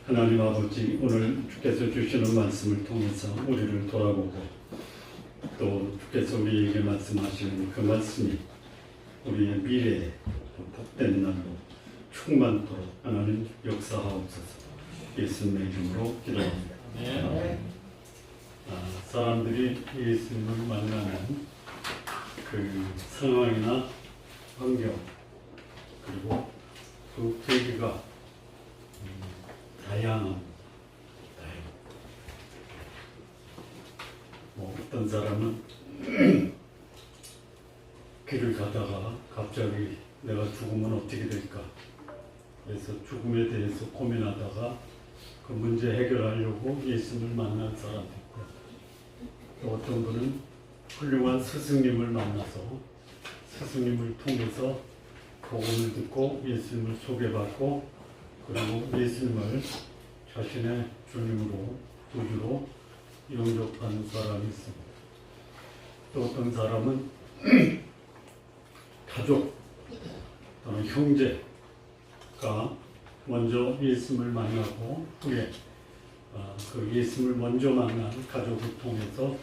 하나님 아버지, 오늘 주께서 주시는 말씀을 통해서 우리를 돌아보고 또 주께서 우리에게 말씀하시는 그 말씀이 우리의 미래에 복된 날로 충만토록 하나님 역사하옵소서. 예수님의 이름으로 기도합니다. 사람들이 예수님을 만나는 그 상황이나 환경 그리고 그 계기가 다양합니다. 어떤 사람은 길을 가다가 갑자기 내가 죽으면 어떻게 될까? 그래서 죽음에 대해서 고민하다가 그 문제 해결하려고 예수님을 만난 사람도 있고, 또 어떤 분은 훌륭한 스승님을 만나서 스승님을 통해서 복음을 듣고 예수님을 소개받고 그리고 예수님을 자신의 주님으로 구주로 영접하는 사람이 있습니다. 또 어떤 사람은 가족 또는 형제가 먼저 예수님을 만나고 후에 그 예수님을 먼저 만난 가족을 통해서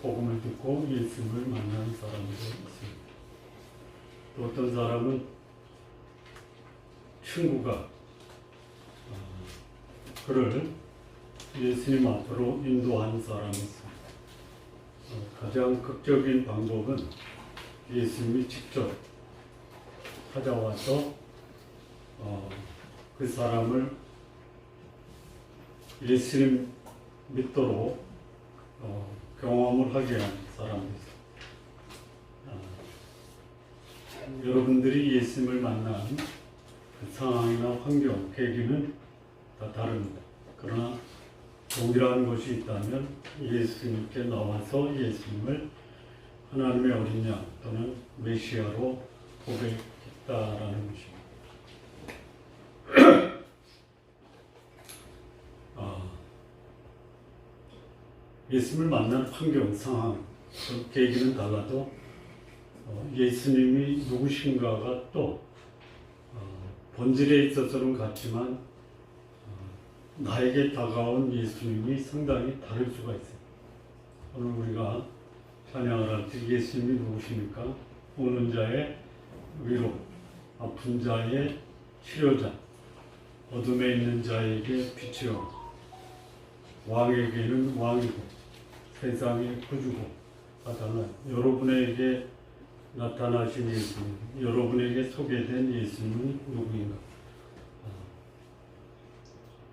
복음을 듣고 예수님을 만난 사람도 있습니다. 또 어떤 사람은 친구가 그를 예수님 앞으로 인도한 사람이 있습니다. 가장 극적인 방법은 예수님이 직접 찾아와서 그 사람을 예수님 믿도록 경험을 하게 한 사람이 있습니다. 여러분들이 예수님을 만난 그 상황이나 환경, 계기는 다 다릅니다. 그러나 동일한 것이 있다면 예수님께 나와서 예수님을 하나님의 어린 양 또는 메시아로 고백했다라는 것입니다. 예수님을 만난 환경, 상황, 그 계기는 달라도 예수님이 누구신가가 또 본질에 있어서는 같지만 나에게 다가온 예수님이 상당히 다를 수가 있어요. 오늘 우리가 찬양을 할 때 예수님이 누구십니까? 우는 자의 위로, 아픈 자의 치료자, 어둠에 있는 자에게 빛이요, 왕에게는 왕이고 세상의 구주고 하다는 여러분에게 나타나신 예수님, 여러분에게 소개된 예수님은 누구인가?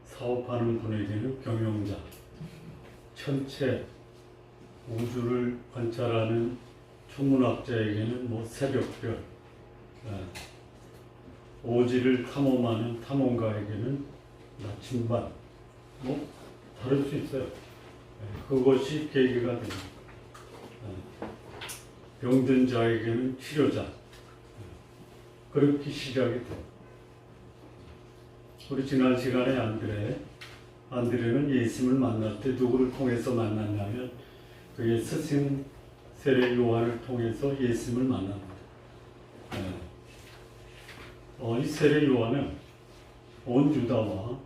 사업하는 분에게는 경영자, 천체 우주를 관찰하는 천문학자에게는 새벽별, 오지를 탐험하는 탐험가에게는 나침반, 다를 수 있어요. 그것이 계기가 됩니다. 병든 자에게는 치료자, 그렇게 시작이 돼요. 우리 지난 시간에 안드레는 예수님을 만날 때 누구를 통해서 만났냐면 그의 스승 세례 요한을 통해서 예수님을 만납니다. 이 세례 요한은 온 유다와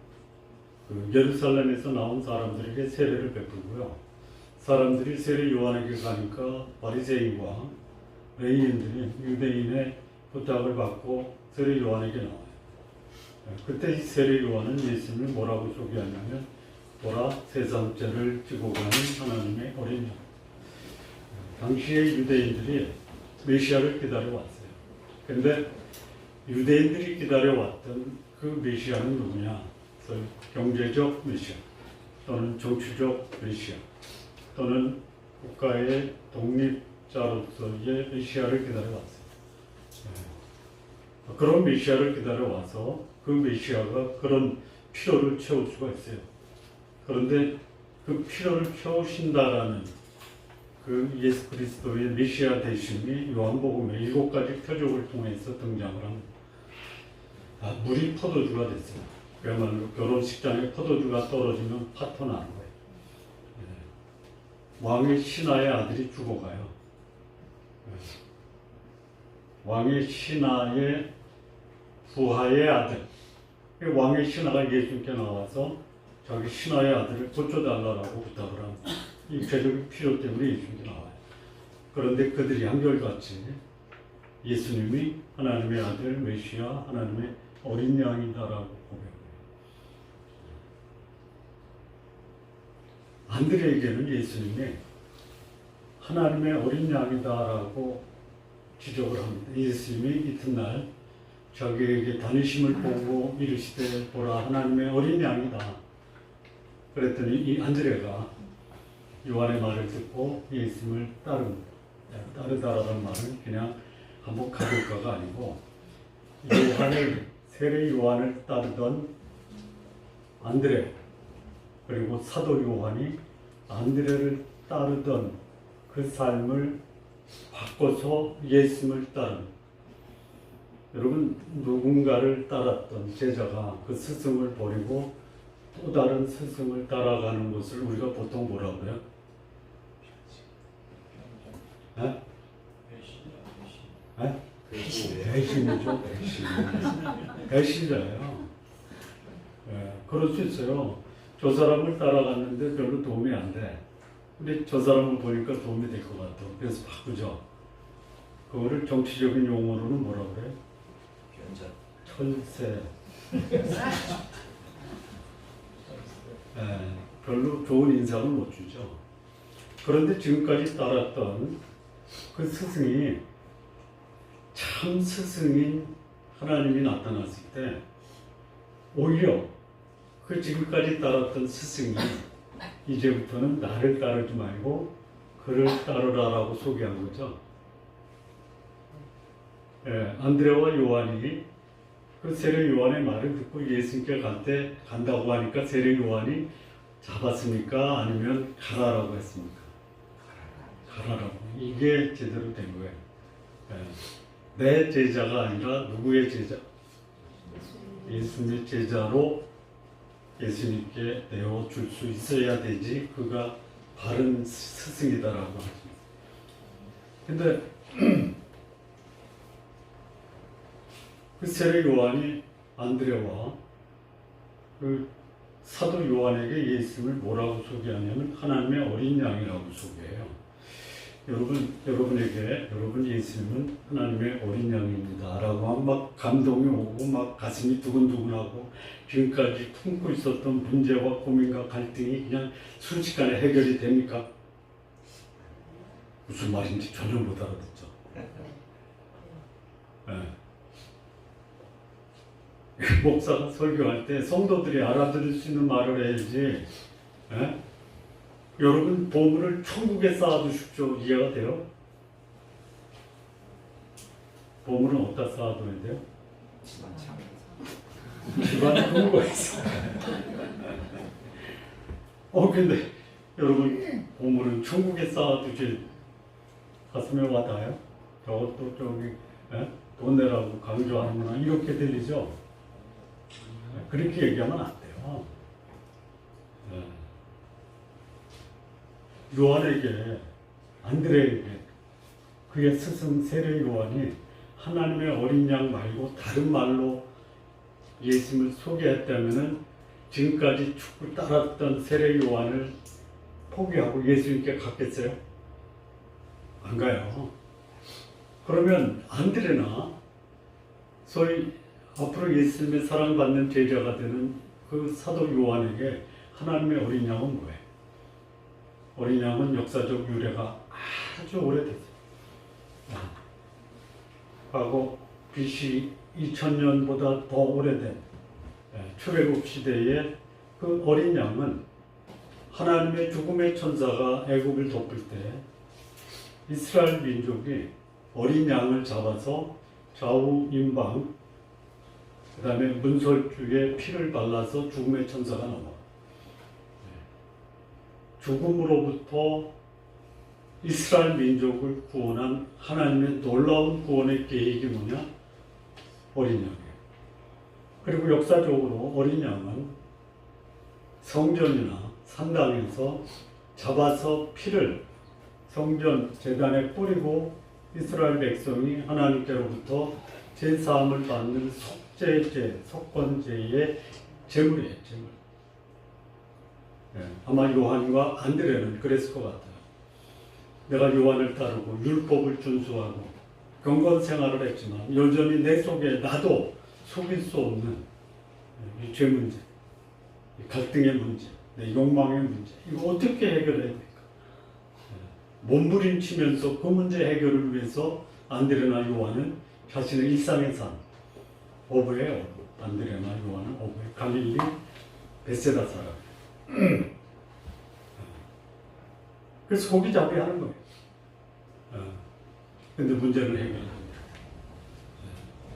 예루살렘에서 나온 사람들에게 세례를 베풀고요. 사람들이 세례 요한에게 가니까 바리새인과 레위인들이 유대인의 부탁을 받고 세례 요한에게 나와요. 그때 이 세례 요한은 예수님을 뭐라고 소개하냐면 보라, 세상죄를 지고 가는 하나님의 어린 양. 당시의 유대인들이 메시아를 기다려왔어요. 그런데 유대인들이 기다려왔던 그 메시아는 누구냐? 경제적 메시아 또는 정치적 메시아 또는 국가의 독립자로서의 메시아를 기다려왔어요. 그런 메시아를 기다려와서 그 메시아가 그런 필요를 채울 수가 있어요. 그런데 그 필요를 채우신다라는 그 예수 그리스도의 메시아 되심이 요한복음의 7가지 표적을 통해서 등장을 합니다. 물이 포도주가 됐어요. 그야말로 결혼식장에 포도주가 떨어지면 파토 나는 거예요. 왕의 신하의 아들이 죽어가요. 왕의 신하의 부하의 아들, 왕의 신하가 예수님께 나와서 자기 신하의 아들을 고쳐달라고 부탁을 한 육체적인 필요 때문에 예수님께 나와요. 그런데 그들이 한결같이 예수님이 하나님의 아들 메시아 하나님의 어린 양이다라고 고백해요. 안드레에게는 예수님이 하나님의 어린 양이다라고 지적을 합니다. 예수님이 이튿날 자기에게 다니심을 보고 이르시되 보라 하나님의 어린 양이다. 그랬더니 이 안드레가 요한의 말을 듣고 예수님을 따르다라는 말은 그냥 한번 가볼까가 아니고 세례 요한을 따르던 안드레 그리고 사도 요한이 안드레를 따르던 그 삶을 바꿔서 예수님을 따른 여러분 누군가를 따랐던 제자가 그 스승을 버리고 또 다른 스승을 따라가는 것을 우리가 보통 뭐라고요? 배신이죠. 배신자예요. 그럴 수 있어요. 저 사람을 따라갔는데 별로 도움이 안 돼. 근데 저 사람을 보니까 도움이 될 것 같아. 그래서 바꾸죠. 그거를 정치적인 용어로는 뭐라 그래? 철새. 별로 좋은 인상을 못 주죠. 그런데 지금까지 따랐던 그 스승이 참 스승인 하나님이 나타났을 때 오히려 그 지금까지 따랐던 스승이 이제부터는 나를 따르지 말고 그를 따르라라고 소개한 거죠. 안드레와 요한이 그 세례 요한의 말을 듣고 예수님께 간다고 하니까 세례 요한이 잡았습니까? 아니면 가라라고 했습니까? 가라라고. 이게 제대로 된 거예요. 내 제자가 아니라 누구의 제자? 예수님의 제자로 예수님께 내어줄 수 있어야 되지 그가 바른 스승이다라고 하죠. 근데 그 세례 요한이 안드레와 그 사도 요한에게 예수님을 뭐라고 소개하냐면 하나님의 어린 양이라고 소개해요. 여러분 예수님은 하나님의 어린 양입니다 라고 하면 막 감동이 오고 막 가슴이 두근두근하고 지금까지 품고 있었던 문제와 고민과 갈등이 그냥 순식간에 해결이 됩니까? 무슨 말인지 전혀 못 알아듣죠. 목사가 설교할 때 성도들이 알아들을 수 있는 말을 해야지. 여러분 보물을 천국에 쌓아두십시오. 이해가 돼요? 보물은 어디다 쌓아둬야 돼요? 집안 금고에서. 근데 여러분 보물은 천국에 쌓아두지 가슴에 와닿아요? 저것도 돈 내라고 강조하는구나 이렇게 들리죠? 그렇게 얘기하면 안 돼요. 요한에게 안드레에게 그의 스승 세례 요한이 하나님의 어린 양 말고 다른 말로 예수님을 소개했다면은 지금까지 축구 따랐던 세례 요한을 포기하고 예수님께 갔겠어요? 안 가요. 그러면 안드레나 소위 앞으로 예수님의 사랑받는 제자가 되는 그 사도 요한에게 하나님의 어린 양은 뭐예요? 어린 양은 역사적 유래가 아주 오래됐어요. 과거 BC 2000년보다 더 오래된 출애굽 시대의 그 어린 양은 하나님의 죽음의 천사가 애굽을 덮을 때 이스라엘 민족이 어린 양을 잡아서 좌우 임방 그 다음에 문설주에 피를 발라서 죽음의 천사가 나와. 죽음으로부터 이스라엘 민족을 구원한 하나님의 놀라운 구원의 계획이 뭐냐? 어린 양이에요. 그리고 역사적으로 어린 양은 성전이나 산당에서 잡아서 피를 성전 제단에 뿌리고 이스라엘 백성이 하나님께로부터 제사함을 받는 속죄죄, 속건죄의 제물이에요, 제물. 예, 아마 요한과 안드레는 그랬을 것 같아요. 내가 요한을 따르고 율법을 준수하고 경건 생활을 했지만 여전히 내 속에 나도 속일 수 없는 이 죄 문제, 이 갈등의 문제, 내 욕망의 문제, 이거 어떻게 해결해야 됩니까? 몸부림치면서 그 문제 해결을 위해서 안드레나 요한은 자신의 일상의 삶, 어부예요. 안드레나 요한은 어부예요. 갈릴리 베세다 사람. 그래서 고기잡이 하는 거예요. 근데 문제를 해결합니다.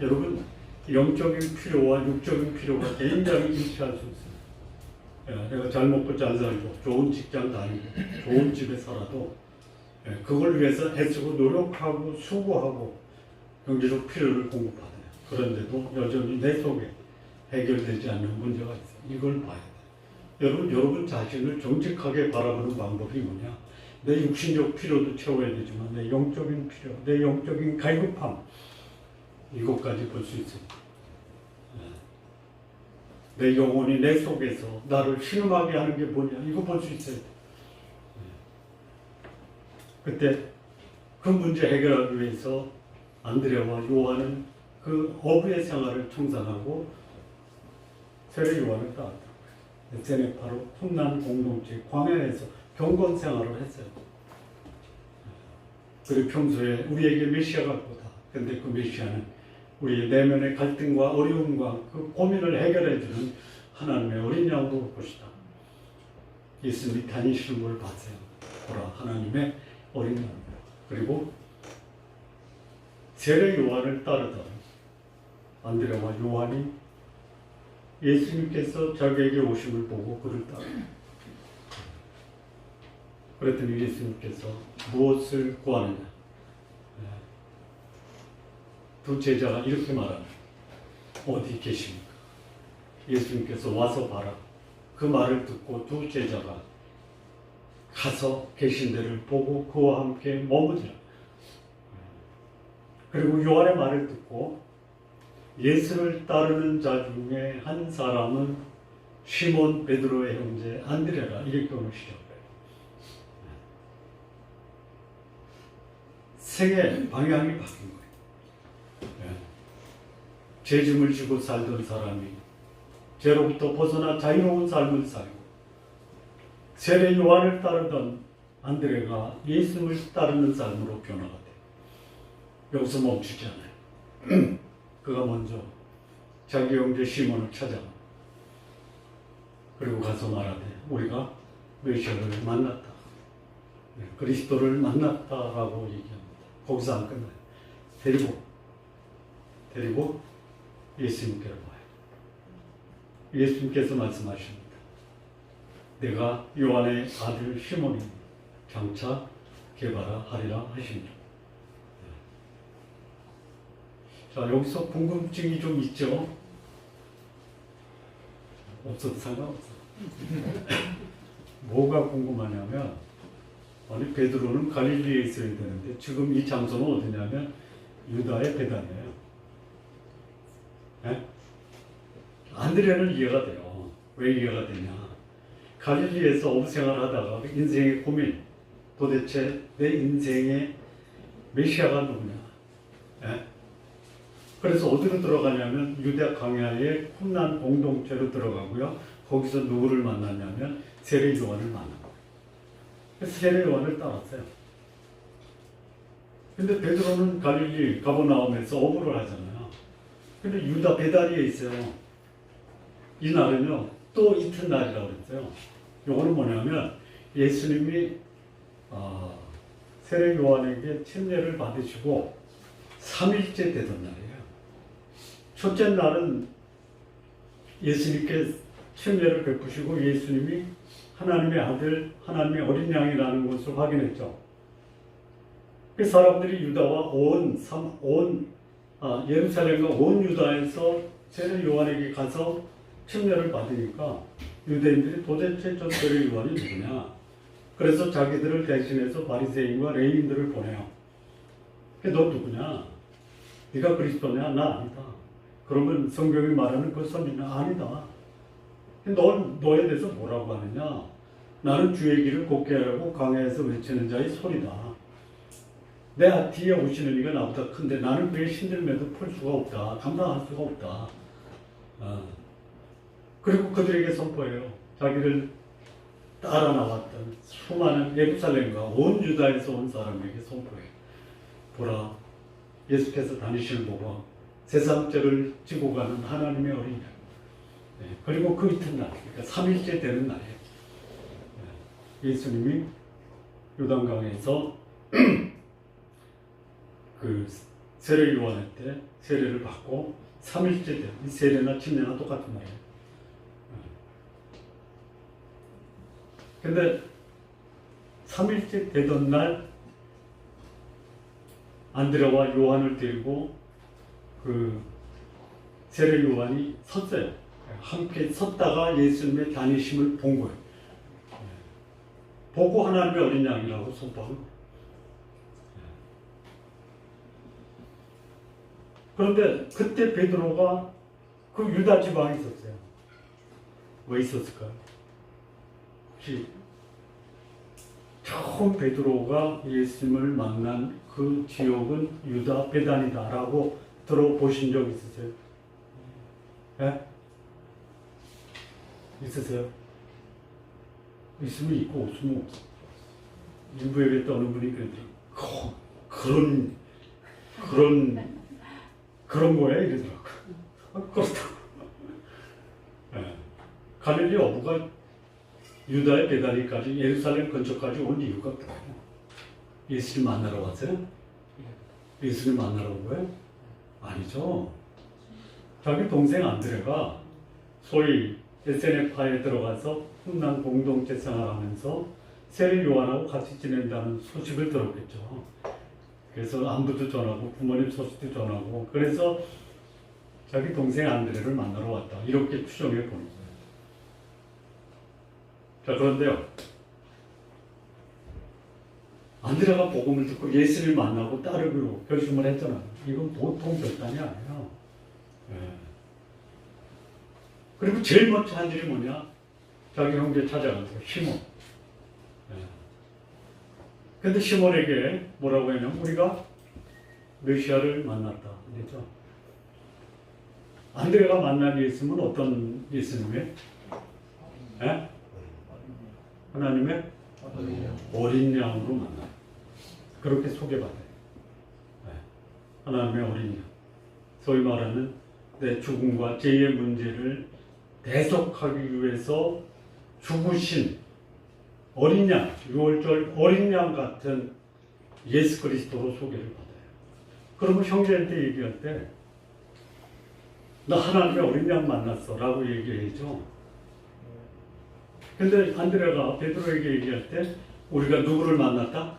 여러분, 영적인 필요와 육적인 필요가 굉장히 일치할 수 있어요. 내가 잘 먹고 잘 살고 좋은 직장 다니고 좋은 집에 살아도 그걸 위해서 애쓰고 노력하고 수고하고 경제적 필요를 공급받아요. 그런데도 여전히 내 속에 해결되지 않는 문제가 있어요. 이걸 봐야 돼요. 여러분 자신을 정직하게 바라보는 방법이 뭐냐? 내 육신적 필요도 채워야 되지만 내 영적인 필요, 내 영적인 갈급함, 이것까지 볼 수 있어요. 내 영혼이 내 속에서 나를 신음하게 하는 게 뭐냐? 이거 볼 수 있어요. 그때 그 문제 해결하기 위해서 안드레와 요한은 그 어부의 생활을 청산하고 세례 요한을 따랐다. 세네파로 풍란 공동체 광야에서 경건 생활을 했어요. 그리고 평소에 우리에게 메시아가 있다. 근데 그 메시아는 우리의 내면의 갈등과 어려움과 그 고민을 해결해주는 하나님의 어린 양으로 올 것이다. 예수님이 다니시는 걸 봤어요. 보라, 하나님의 어린 양. 그리고 세례 요한을 따르던 안드레와 요한이 예수님께서 자기에게 오심을 보고 그를 따르다. 그랬더니 예수님께서 무엇을 구하느냐? 두 제자가 이렇게 말합니다. 어디 계십니까? 예수님께서 와서 봐라. 그 말을 듣고 두 제자가 가서 계신 데를 보고 그와 함께 머무르라. 그리고 요한의 말을 듣고 예수를 따르는 자 중에 한 사람은 시몬 베드로의 형제 안드레라 이렇게 오시죠. 생의 방향이 바뀐 거예요. 죄짐을 지고 살던 사람이 죄로부터 벗어나 자유로운 삶을 살고 세례 요한을 따르던 안드레가 예수님을 따르는 삶으로 변화가 돼요. 여기서 멈추지 않아요. 그가 먼저 자기 형제 시몬을 찾아가 그리고 가서 말하되 우리가 메시아를 만났다. 그리스도를 만났다라고 얘기합니다. 거기서 안 끝나요. 데리고 예수님께로 와요. 예수님께서 말씀하십니다. 내가 요한의 아들 시몬이 장차 개바라 하리라 하십니다. 자, 여기서 궁금증이 좀 있죠? 없어도 상관없어. 뭐가 궁금하냐면 아니 베드로는 갈릴리에 있어야 되는데 지금 이 장소는 어디냐면 유다의 베단이에요. 네? 안드레는 이해가 돼요. 왜 이해가 되냐? 갈릴리에서 어부생활 하다가 인생의 고민, 도대체 내 인생의 메시아가 누구냐? 네? 그래서 어디로 들어가냐면 유대 광야의 쿰란 공동체로 들어가고요. 거기서 누구를 만났냐면 세례 요한을 만납니다. 그래서 세례 요한을 따랐어요. 근데 베드로는 갈릴리 가버나움에서 어부를 하잖아요. 근데 유다 베다리에 있어요. 이 날은요 또 이튿날이라고 그랬어요. 요거는 뭐냐면 예수님이 세례 요한에게 침례를 받으시고 3일째 되던 날이에요. 첫째 날은 예수님께 침례를 베푸시고 예수님이 하나님의 아들, 하나님의 어린 양이라는 것을 확인했죠. 그 사람들이 유다와 예루살렘과 온 유다에서 세례 요한에게 가서 침례를 받으니까 유대인들이 도대체 저 세례 요한이 누구냐? 그래서 자기들을 대신해서 바리새인과 레위인들을 보내요. 너 누구냐? 네가 그리스도냐? 나 아니다. 그러면 성경이 말하는 그 선지는 아니다. 너에 대해서 뭐라고 하느냐? 나는 주의 길을 곧게 하라고 광야에서 외치는 자의 소리다. 내 뒤에 오시는 이가 나보다 큰데 나는 그의 신들매도 풀 수가 없다. 감당할 수가 없다. 그리고 그들에게 선포해요. 자기를 따라 나왔던 수많은 예루살렘과 온 유다에서 온 사람에게 선포해요. 보라, 예수께서 다니시는 보고 세상 죄를 지고 가는 하나님의 어린 양. 그리고 그 이튿날, 그러니까 3일째 되는 날에 예수님이 요단강에서 그 세례 요한한테 세례를 받고 3일째 된, 이 세례나 침례나 똑같은 말이에요. 근데 3일째 되던 날 안드레와 요한을 데리고 그 세례 요한이 섰어요. 함께 섰다가 예수님의 다니심을 본 거예요. 보고 하나님의 어린 양이라고 선포한. 그런데 그때 베드로가 그 유다 지방에 있었어요. 왜 있었을까요? 혹시 처음 베드로가 예수님을 만난 그 지역은 유다 베단이다라고 들어보신 적 있으세요? 예? 있으세요? 있으면 있고 없으면 없어. 일부 예배 때 어느 분이 그런 거야 이러더라고. 그렇다고. 예. 갈릴리 어부가 유다의 베다니까지 예루살렘 근처까지 온 이유가 뭐예요? 예수님 만나러 왔어요? 예수님 만나러 온 거예요? 아니죠. 자기 동생 안드레가 소위 SNF파에 들어가서 훈남 공동체 생활하면서 세례 요한하고 같이 지낸다는 소식을 들었겠죠. 그래서 안부도 전하고 부모님 소식도 전하고 그래서 자기 동생 안드레를 만나러 왔다. 이렇게 추정해 보는 거예요. 자, 그런데요. 안드레가 복음을 듣고 예수를 만나고 따르기로 결심을 했잖아요. 이건 보통 결단이 아니에요. 예. 그리고 제일 먼저 한 일이 뭐냐? 자기 형제 찾아가서 시몬. 근데 시몬에게 뭐라고 했냐면 우리가 메시아를 만났다. 그랬죠? 안드레가 만난 예수님은 어떤 예수님이에요? 예? 하나님의 어린 양으로 만나요. 그렇게 소개받아요. 하나님의 어린 양. 소위 말하는 내 죽음과 죄의 문제를 대속하기 위해서 죽으신 어린 양, 6월절 어린 양 같은 예수 그리스도로 소개를 받아요. 그러면 형제한테 얘기할 때 나 하나님의 어린 양 만났어 라고 얘기해야죠. 근데 안드레가 베드로에게 얘기할 때 우리가 누구를 만났다?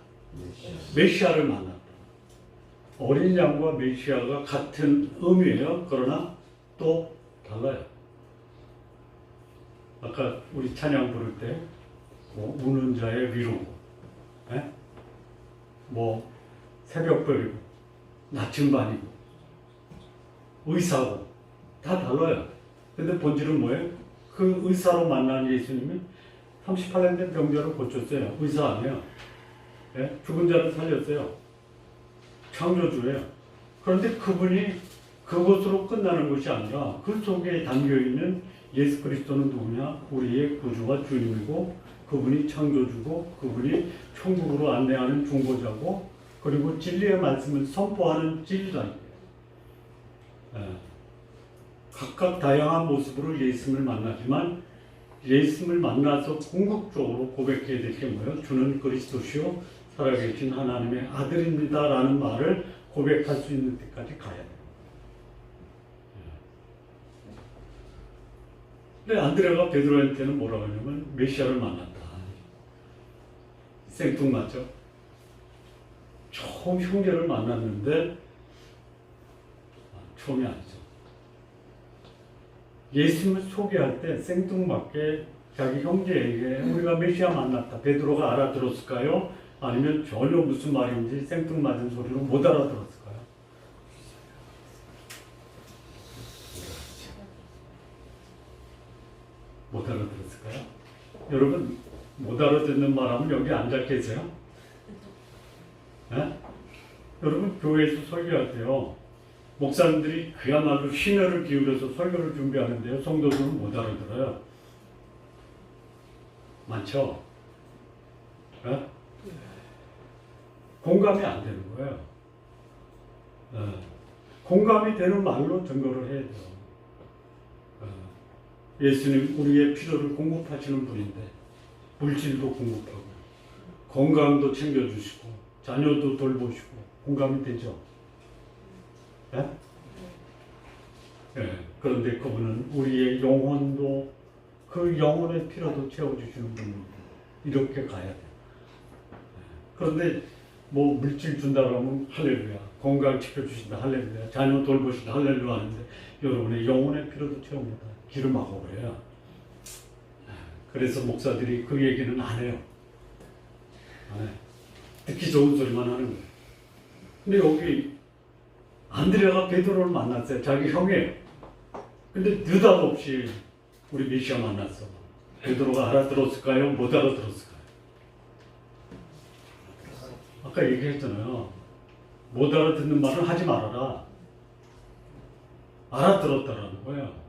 메시아를 만났다. 어린 양과 메시아가 같은 의미예요. 그러나 또 달라요. 아까 우리 찬양 부를 때 뭐 우는 자의 위로고, 뭐 새벽별이고, 나침반이고, 의사고 다 달라요. 근데 본질은 뭐예요? 그 의사로 만난 예수님이 38년 된 병자를 고쳤어요. 의사 아니에요. 예? 죽은 자를 살렸어요. 창조주예요. 그런데 그분이 그것으로 끝나는 것이 아니라 그 속에 담겨있는 예수 그리스도는 누구냐? 우리의 구주와 주님이고 그분이 창조주고 그분이 천국으로 안내하는 중보자고 그리고 진리의 말씀을 선포하는 진리자예요. 예. 각각 다양한 모습으로 예수님을 만나지만 예수님을 만나서 궁극적으로 고백해야 될 게 뭐예요? 주는 그리스도시요 살아계신 하나님의 아들입니다 라는 말을 고백할 수 있는 데까지 가야 돼요. 근데 안드레가 베드로한테는 뭐라고 하냐면 메시아를 만났다. 생뚱맞죠? 처음 형제를 만났는데 처음이 아니죠. 예수님을 소개할 때 생뚱맞게 자기 형제에게 우리가 메시아 만났다. 베드로가 알아들었을까요? 아니면 전혀 무슨 말인지 생뚱맞은 소리로 못 알아들었을까요? 못 알아들었을까요? 여러분 못 알아듣는 말하면 여기 앉아 계세요? 네? 여러분 교회에서 설교할 때요. 목사님들이 그야말로 심혈을 기울여서 설교를 준비하는데요. 성도들은 못 알아들어요. 많죠? 네? 공감이 안 되는 거예요. 네. 공감이 되는 말로 증거를 해야 돼요. 예수님 우리의 필요를 공급하시는 분인데 물질도 공급하고 건강도 챙겨주시고 자녀도 돌보시고 공감이 되죠. 네? 네. 그런데 그분은 우리의 영혼도 그 영혼의 필요도 채워주시는 분입니다. 이렇게 가야 돼요. 그런데 뭐 물질 준다 그러면 할렐루야, 건강 지켜주신다 할렐루야, 자녀 돌보신다 할렐루야 하는데 여러분의 영혼의 필요도 채웁니다. 기름하고 그래요. 그래서 목사들이 그 얘기는 안 해요. 안 해. 듣기 좋은 소리만 하는 거예요. 근데 여기 안드레가 베드로를 만났어요. 자기 형이에요. 근데 느닷없이 우리 메시아 만났어. 베드로가 알아들었을까요? 못 알아들었을까요? 아까 얘기했잖아요. 못 알아듣는 말은 하지 말아라. 알아들었다라는 거예요.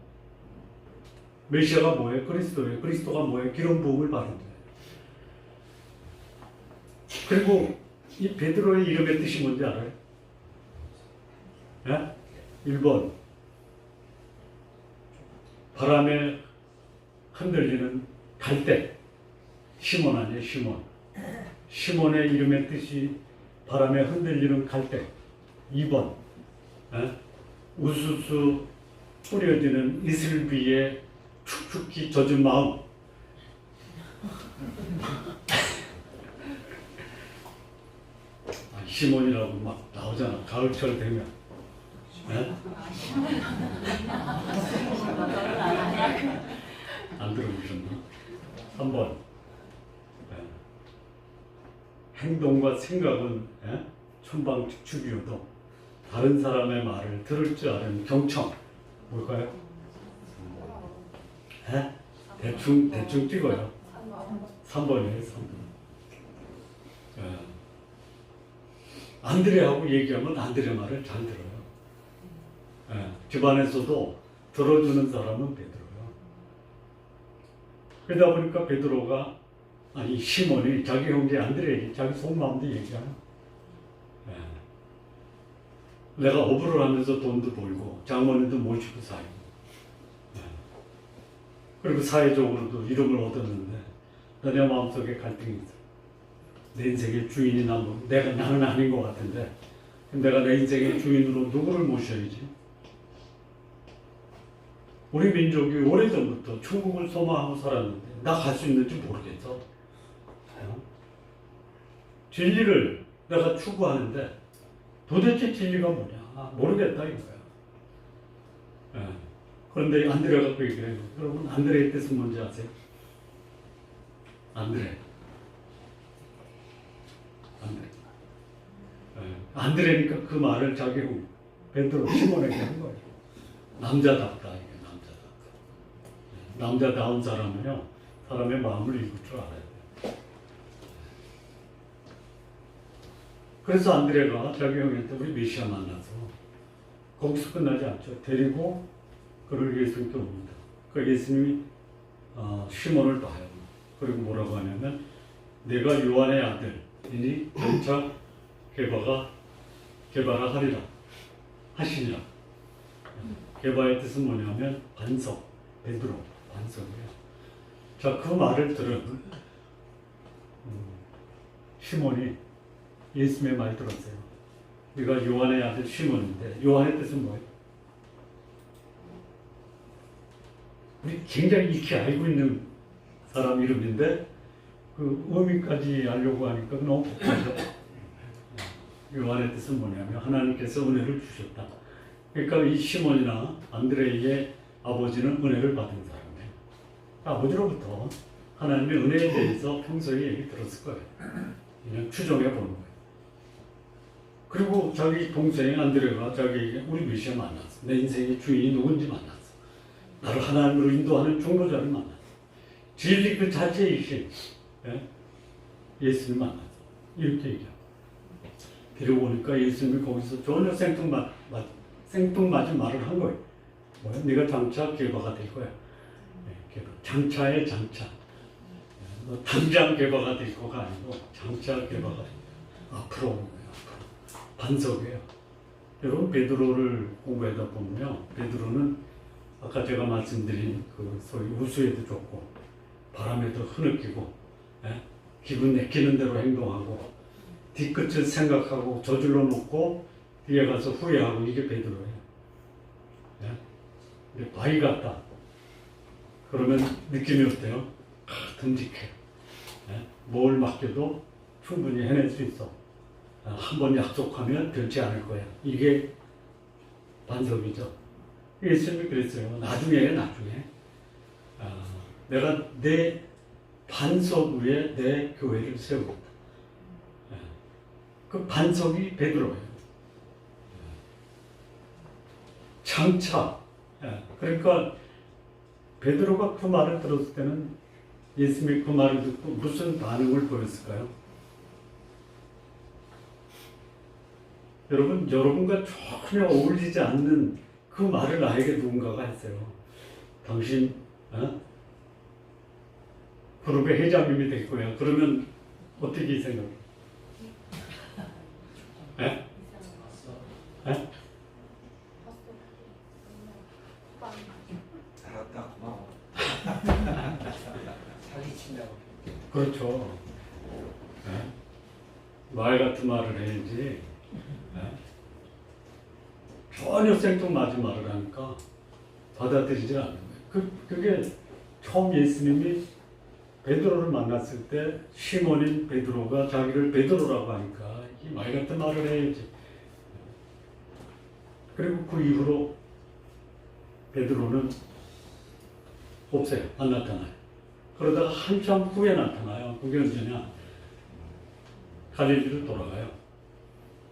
메시아가 뭐예요? 그리스도예요. 그리스도가 뭐예요? 기름 부음을 받은 거예요. 그리고 이 베드로의 이름의 뜻이 뭔지 알아요? 네? 1번 바람에 흔들리는 갈대. 시몬 아니에요? 시몬. 시몬의 이름의 뜻이 바람에 흔들리는 갈대. 2번 우수수 뿌려지는 이슬비에 축축히 젖은 마음. 시몬이라고 막 나오잖아. 가을철 되면. 네? 안 들어보셨나? 3번 행동과 생각은 천방지축이어도 다른 사람의 말을 들을 줄 아는 경청. 뭘까요? 대충 찍어요. 3번이에요. 3번. 안드레하고 얘기하면 안드레 말을 잘 들어요. 집안에서도 들어주는 사람은 베드로요. 그러다 보니까 베드로가 시몬이 자기 형제 안드레에게 자기 속마음도 얘기하는. 내가 어부를 하면서 돈도 벌고 장모님도 모시고 살고 그리고 사회적으로도 이름을 얻었는데 내 마음속에 갈등이 있어. 내 인생의 주인이 나는 아닌 것 같은데 내가 내 인생의 주인으로 누구를 모셔야지? 우리 민족이 오래전부터 천국을 소망하고 살았는데 나 갈 수 있는지 모르겠어. 진리를 내가 추구하는데 도대체 진리가 뭐냐? 모르겠다 이거야. 그런데 안드레가 그 얘기를 해요. 여러분 안드레의 뜻은 뭔지 아세요? 안드레니까 그 말을 자기 형 베드로 시몬에게 한 거예요. 남자답다 이게 남자답다. 남자다운 사람은요 사람의 마음을 읽을 줄 알아야 돼요. 그래서 안드레가 자기 형한테 우리 메시아 만나서 거기서 끝나지 않죠. 데리고 그를 예수님께 옵니다. 그 예수님이 시몬을 봐요. 그리고 뭐라고 하냐면 내가 요한의 아들이니 점차 게바라 하리라 하시니라. 게바의 뜻은 뭐냐면 반석, 베드로 반석이에요. 자, 그 말을 들은 시몬이 예수님의 말 들었어요. 네가 요한의 아들 시몬인데 요한의 뜻은 뭐예요? 우리 굉장히 익히 알고 있는 사람 이름인데 그 의미까지 알려고 하니까 너무 복잡해요. 요한의 뜻은 뭐냐면 하나님께서 은혜를 주셨다. 그러니까 이 시몬이나 안드레의 아버지는 은혜를 받은 사람이에요. 아버지로부터 하나님의 은혜에 대해서 평소에 얘기 들었을 거예요. 그냥 추정해 보는 거예요. 그리고 자기 동생 안드레가 자기에게 우리 메시아 만났어. 내 인생의 주인이 누군지 만났어. 나를 하나님으로 인도하는 중보자를 만났어. 진리 그 자체이신 예수님 만나서 이렇게 얘기합니다. 데려오니까 예수님이 거기서 전혀 생뚱맞은 말을 한 거예요. 뭐야? 네가 장차 개바가 될 거야. 개바. 장차의 장차. 당장 개바가 될 거가 아니고 장차 개바가 앞으로 오는 거예요. 앞으로. 반석이에요. 여러분 베드로를 공부하다 보면요. 베드로는 아까 제가 말씀드린 그 소위 우수에도 좋고 바람에도 흐느끼고 기분 내키는 대로 행동하고 뒤끝을 생각하고 저질러 놓고 뒤에 가서 후회하고 이게 베드로예요. 바위 같다. 그러면 느낌이 어때요? 듬직해. 뭘 맡겨도 충분히 해낼 수 있어. 한 번 약속하면 변치 않을 거야. 이게 반석이죠. 예수님이 그랬어요. 나중에 내가 내 반석 위에 내 교회를 세우겠다. 그 반석이 베드로예요. 장차. 그러니까 베드로가 그 말을 들었을 때는 예수님이 그 말을 듣고 무슨 반응을 보였을까요? 여러분과 전혀 어울리지 않는 그 말을 나에게 누군가가 했어요. 당신 그룹의 회장님이 될 거야. 그러면 어떻게 생각해? 알았다, 고마워. 사기친다고. 그렇죠. 말 같은 말을 해야지. 전혀 생뚱맞은 말을 하니까 받아들이지 않는 거예요. 그게 처음 예수님이 베드로를 만났을 때 시몬인 베드로가 자기를 베드로라고 하니까 이 말 같은 말을 해야지. 그리고 그 이후로 베드로는 없어요. 안 나타나요. 그러다가 한참 후에 나타나요. 9년 전에 갈릴리로 돌아가요.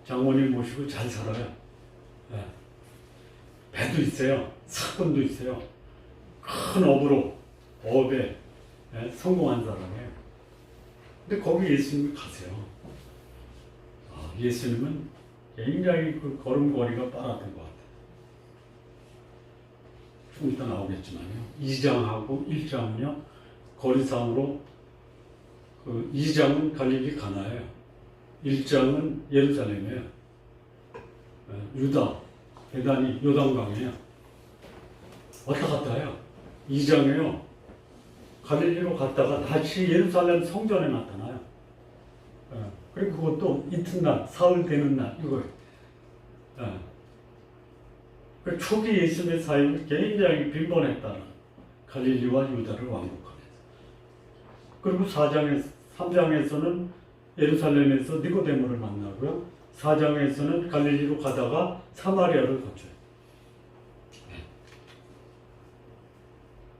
장모님 모시고 잘 살아요. 배도 있어요. 사건도 있어요. 큰 업에 성공한 사람이에요. 근데 거기 예수님이 가세요. 예수님은 굉장히 그 걸음걸이가 빨랐던 것 같아요. 좀 이따 나오겠지만요. 2장하고 1장은요. 거리상으로 2장은 갈릴리 가나예요. 1장은 예루살렘이에요. 유다, 대단히 요단강이에요. 왔다 갔다 해요. 2장에요. 갈릴리로 갔다가 다시 예루살렘 성전에 나타나요. 그리고 그것도 이튿날, 사흘 되는 날, 이거예요. 초기 예수님의 사역이 굉장히 빈번했다는 갈릴리와 유다를 왕복하면서. 그리고 3장에서는 예루살렘에서 니고데모를 만나고요. 4장에서는 갈릴리로 가다가 사마리아를 거쳐요.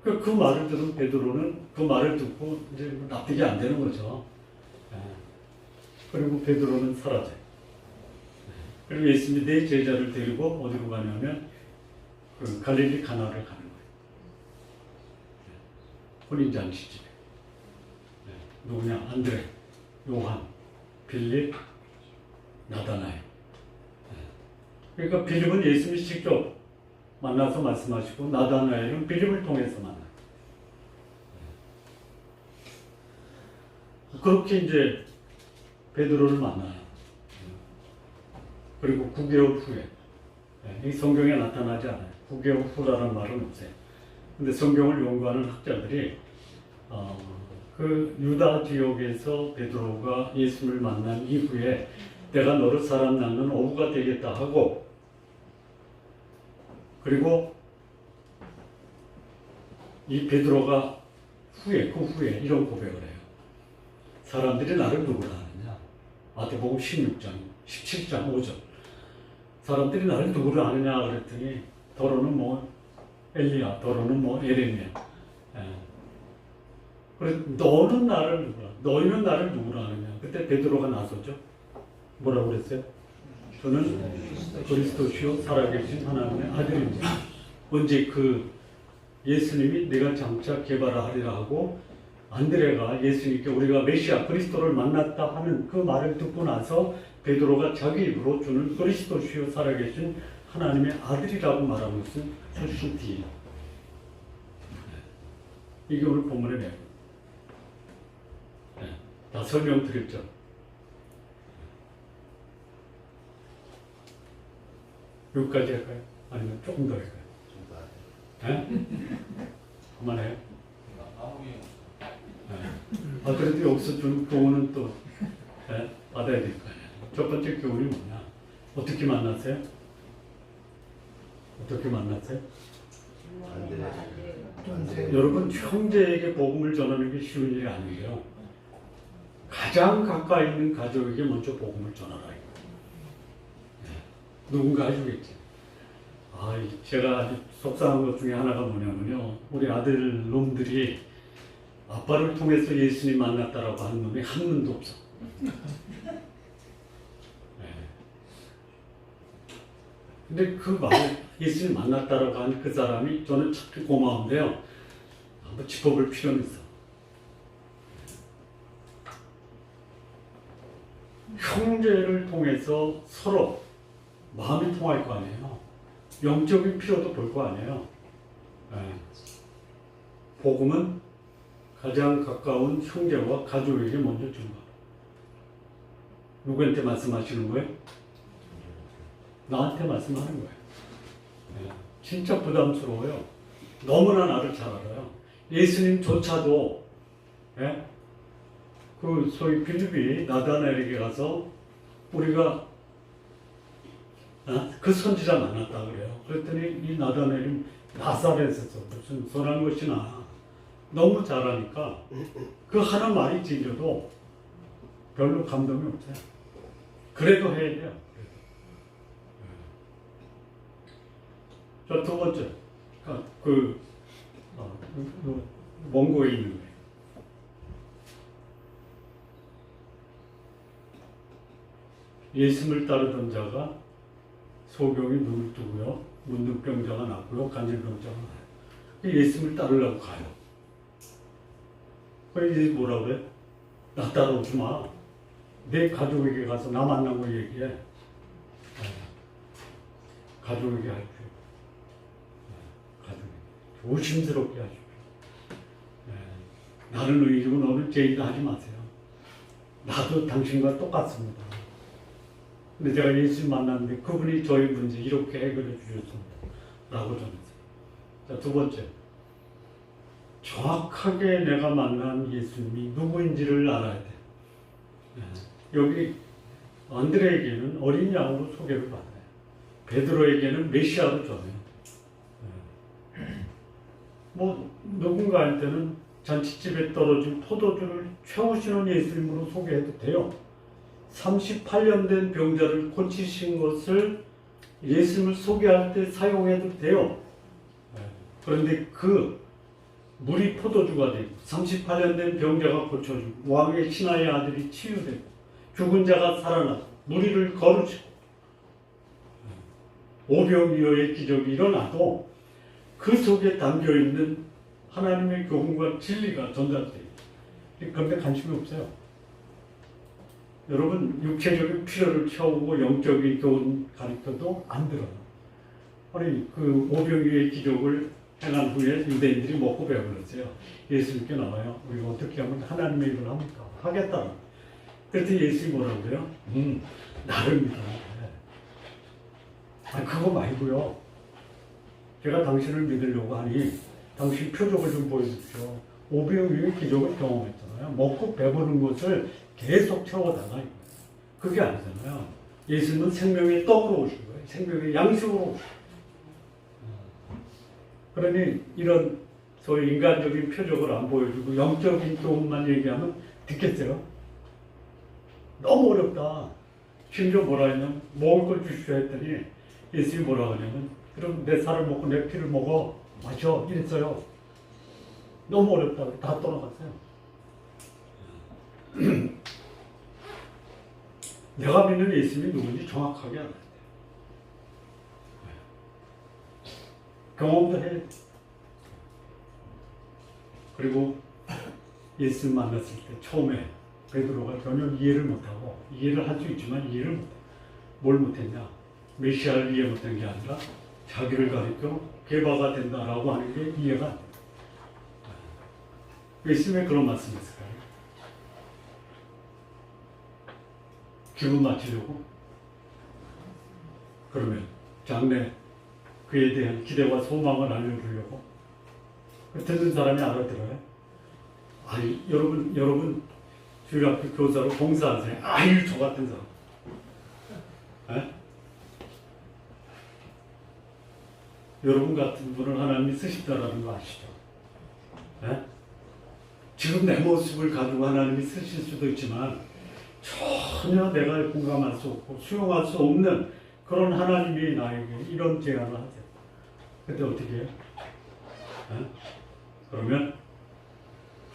그 말을 들은 베드로는 그 말을 듣고 이제 납득이 안 되는 거죠. 그리고 베드로는 사라져요. 그리고 예수님이 네 제자를 데리고 어디로 가냐면 그 갈릴리 가나를 가는 거예요. 혼인잔치집에. 누구냐? 안드레, 요한, 빌립, 나다나엘. 그러니까 빌립은 예수님이 직접 만나서 말씀하시고 나다나엘은 빌립을 통해서 만나요. 그렇게 이제 베드로를 만나요. 그리고 9개월 후에 이 성경에 나타나지 않아요. 9개월 후라는 말은 없어요. 근데 성경을 연구하는 학자들이 그 유다 지역에서 베드로가 예수를 만난 이후에 내가 너를 사람 낳는 어부가 되겠다 하고 그리고 이 베드로가 그 후에 이런 고백을 해요. 사람들이 나를 누구라 하느냐? 마태복음 16장, 17장 5절. 사람들이 나를 누구로 아느냐 그랬더니 더러는 뭐 엘리야, 더러는 뭐 에레미야. 그래서 너희는 나를 누구로 아느냐? 그때 베드로가 나서죠. 뭐라고 그랬어요? 저는 그리스도시요 살아계신 하나님의 아들입니다. 언제 그 예수님이 내가 장차 개발하리라 하고 안드레가 예수님께 우리가 메시아 그리스도를 만났다 하는 그 말을 듣고 나서 베드로가 자기 입으로 주는 그리스도시요 살아계신 하나님의 아들이라고 말한 것은 훨씬 뒤에. 이게 오늘 본문의 내용. 다 설명드렸죠. 여기까지 할까요? 아니면 조금 더 할까요? 그만해요? 그래도 여기서 주는 교훈은 또 받아야 될 거 아니에요. 첫 번째 교훈이 뭐냐? 어떻게 만났어요? 어떻게 만났어요? 여러분, 형제에게 복음을 전하는 게 쉬운 일이 아니에요. 가장 가까이 있는 가족에게 먼저 복음을 전하라. 누군가 해주겠지. 제가 아주 속상한 것 중에 하나가 뭐냐면요. 우리 아들 놈들이 아빠를 통해서 예수님 만났다라고 하는 놈이 한 놈도 없어. 근데 그 말, 예수님 만났다라고 하는 그 사람이 저는 참 고마운데요. 한번 짚어볼 필요는 있어. 형제를 통해서 서로 마음이 통할 거 아니에요. 영적인 필요도 볼 거 아니에요. 복음은 가장 가까운 형제와 가족에게 먼저 주는 거예요. 누구한테 말씀하시는 거예요? 나한테 말씀하는 거예요. 진짜 부담스러워요. 너무나 나를 잘 알아요. 예수님조차도 그 소위 빌립이 나다나엘에게 가서 우리가 그 선지자 만났다 그래요. 그랬더니 이 나다나엘이 나사렛에서 무슨 선한 것이나 너무 잘하니까 그 하나 말이 찔려도 별로 감동이 없어요. 그래도 해야 돼요. 자, 두 번째, 원고에 있는 거예요. 예수를 따르던 자가 소경이 눈을 뜨고요, 문둥병자가 났고요, 간질병자가 나요. 예수를 따르려고 가요. 그래서 뭐라 그래? 나 따라오지 마. 내 가족에게 가서 나 만난 거 얘기해. 가족에게 할게요. 가족에게. 조심스럽게 하십시오. 나는 의이고 너는 죄이다 하지 마세요. 나도 당신과 똑같습니다. 근데 제가 예수 만났는데 그분이 저희 문제 이렇게 해결해 주셨습니다. 라고 전했어요. 자, 두 번째. 정확하게 내가 만난 예수님이 누구인지를 알아야 돼. 여기 안드레에게는 어린 양으로 소개를 받아요. 베드로에게는 메시아로 전해요. 누군가한테는 잔치집에 떨어진 포도주를 채우시는 예수님으로 소개해도 돼요. 38년 된 병자를 고치신 것을 예수님을 소개할 때 사용해도 돼요. 그런데 그 물이 포도주가 되고 38년 된 병자가 고쳐지고 왕의 신하의 아들이 치유되고 죽은 자가 살아나고 무리를 거르시고 오병이어의 기적이 일어나도 그 속에 담겨있는 하나님의 교훈과 진리가 전달돼요. 그런데 관심이 없어요. 여러분, 육체적인 필요를 채우고 영적인 교훈 가르쳐도 안 들어요. 아니, 그 오병이어의 기적을 행한 후에 유대인들이 먹고 배불렀어요. 예수님께 나와요. 우리가 어떻게 하면 하나님의 일을 합니까? 하겠다. 그랬더니 예수님이 뭐라고 그래요? 나름이다. 그거 말고요. 제가 당신을 믿으려고 하니 당신 표적을 좀 보여주십시오. 오병이어의 기적을 경험했잖아요. 먹고 배부른 것을 계속 채워다가 그게 아니잖아요. 예수님은 생명의 떡으로 오신 거예요. 생명의 양식으로 오신 거예요. 그러니 이런 소위 인간적인 표적을 안 보여주고 영적인 교훈만 얘기하면 듣겠어요? 너무 어렵다. 심지어 뭐라 했냐면 먹을 걸 주시오 했더니 예수님이 뭐라 하냐면 그럼 내 살을 먹고 내 피를 먹어 마셔 이랬어요. 너무 어렵다고 다 떠나갔어요. 내가 믿는 예수님이 누군지 정확하게 알아야 돼. 경험도 해야 돼. 그리고 예수 만났을 때 처음에 베드로가 전혀 이해를 못하고, 이해를 할 수 있지만 이해를 못해. 뭘 못했냐? 메시아를 이해 못한 게 아니라 자기를 가리켜 개바가 된다라고 하는 게 이해가 안 돼. 예수님의 그런 말씀이었을까요? 기분 맞추려고? 그러면 장래 그에 대한 기대와 소망을 알려주려고? 듣는 사람이 알아들어요? 아니, 여러분 주일학교 교사로 봉사하세요. 아유, 저 같은 사람. 에? 여러분 같은 분을 하나님이 쓰신다라는 거 아시죠? 에? 지금 내 모습을 가지고 하나님이 쓰실 수도 있지만 전혀 내가 공감할 수 없고 수용할 수 없는 그런 하나님이 나에게 이런 제안을 하세요. 그때 어떻게 해요? 에? 그러면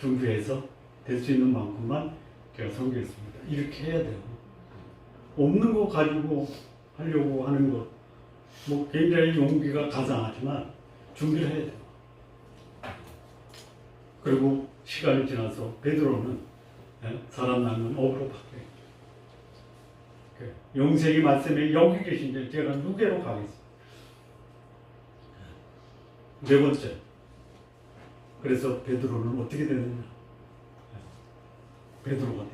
준비해서 될 수 있는 만큼만 제가 섬기겠습니다. 이렇게 해야 돼요. 없는 거 가지고 하려고 하는 것, 뭐 굉장히 용기가 가장하지만 준비를 해야 돼요. 그리고 시간이 지나서 베드로는 사람 낳는 업으로 바뀌어요. 영생이 말씀에 여기 계신데 제가 누게로 가겠습니다. 네 번째, 그래서 베드로는 어떻게 되느냐? 베드로가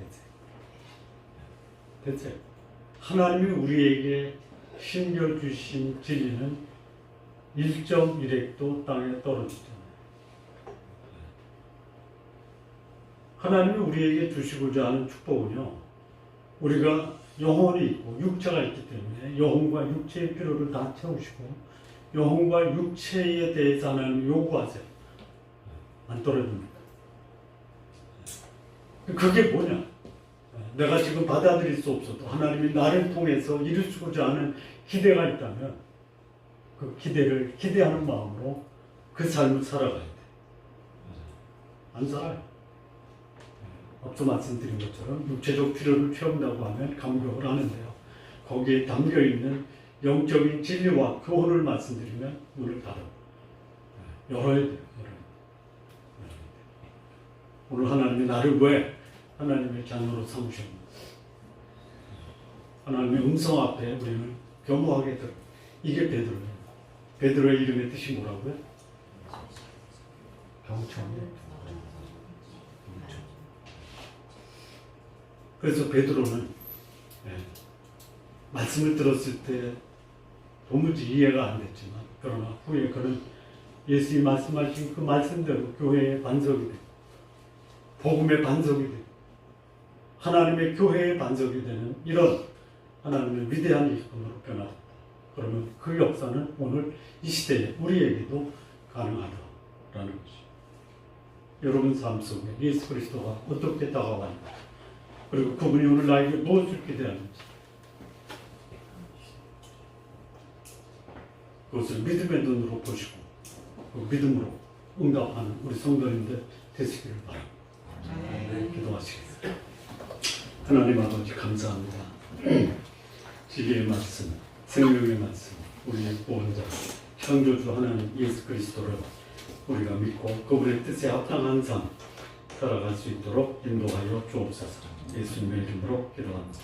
됐어요. 하나님이 우리에게 심겨주신 진리는 1.1핵도 땅에 떨어지지 않아요. 하나님이 우리에게 주시고자 하는 축복은요, 우리가 영혼이 있고 육체가 있기 때문에 영혼과 육체의 필요를 다 채우시고 영혼과 육체에 대해서 하나님이 요구하세요. 안 떨어집니까? 그게 뭐냐? 내가 지금 받아들일 수 없어도 하나님이 나를 통해서 이루시고자 하는 기대가 있다면 그 기대를 기대하는 마음으로 그 삶을 살아가야 돼. 안 살아요. 앞서 말씀드린 것처럼 육체적 필요를 채운다고 하면 감격을 하는데요. 거기에 담겨있는 영적인 진리와 교훈을 말씀드리면 눈을 열어야 돼요. 오늘 하나님이 나를 왜 하나님의 자녀로 삼으셨는가? 하나님의 음성 앞에 우리는 겸허하게 들어. 이게 베드로예요. 베드로의 이름의 뜻이 뭐라고요? 경청이에요. 그래서 베드로는 말씀을 들었을 때 도무지 이해가 안 됐지만 그러나 후에 그는 예수님이 말씀하신 그 말씀대로 교회의 반석이 되고 복음의 반석이 되고 하나님의 교회의 반석이 되는 이런 하나님의 위대한 일꾼으로 변화됐다. 그러면 그 역사는 오늘 이 시대에 우리에게도 가능하다라는 것이. 여러분 삶 속에 예수 그리스도가 어떻게 다가왔는지 그리고 그분이 오늘 나에게 무엇을 기대하는지 그것을 믿음의 눈으로 보시고 그 믿음으로 응답하는 우리 성도님들 되시기를 바랍니다. 네, 기도하시겠습니다. 하나님 아버지 감사합니다. 진리의 말씀, 생명의 말씀, 우리의 구원자, 창조주 하나님 예수 그리스도를 우리가 믿고 그분의 뜻에 합당한 삶 살아갈 수 있도록 인도하여 주옵소서. 예수님의 이름으로 기도합니다.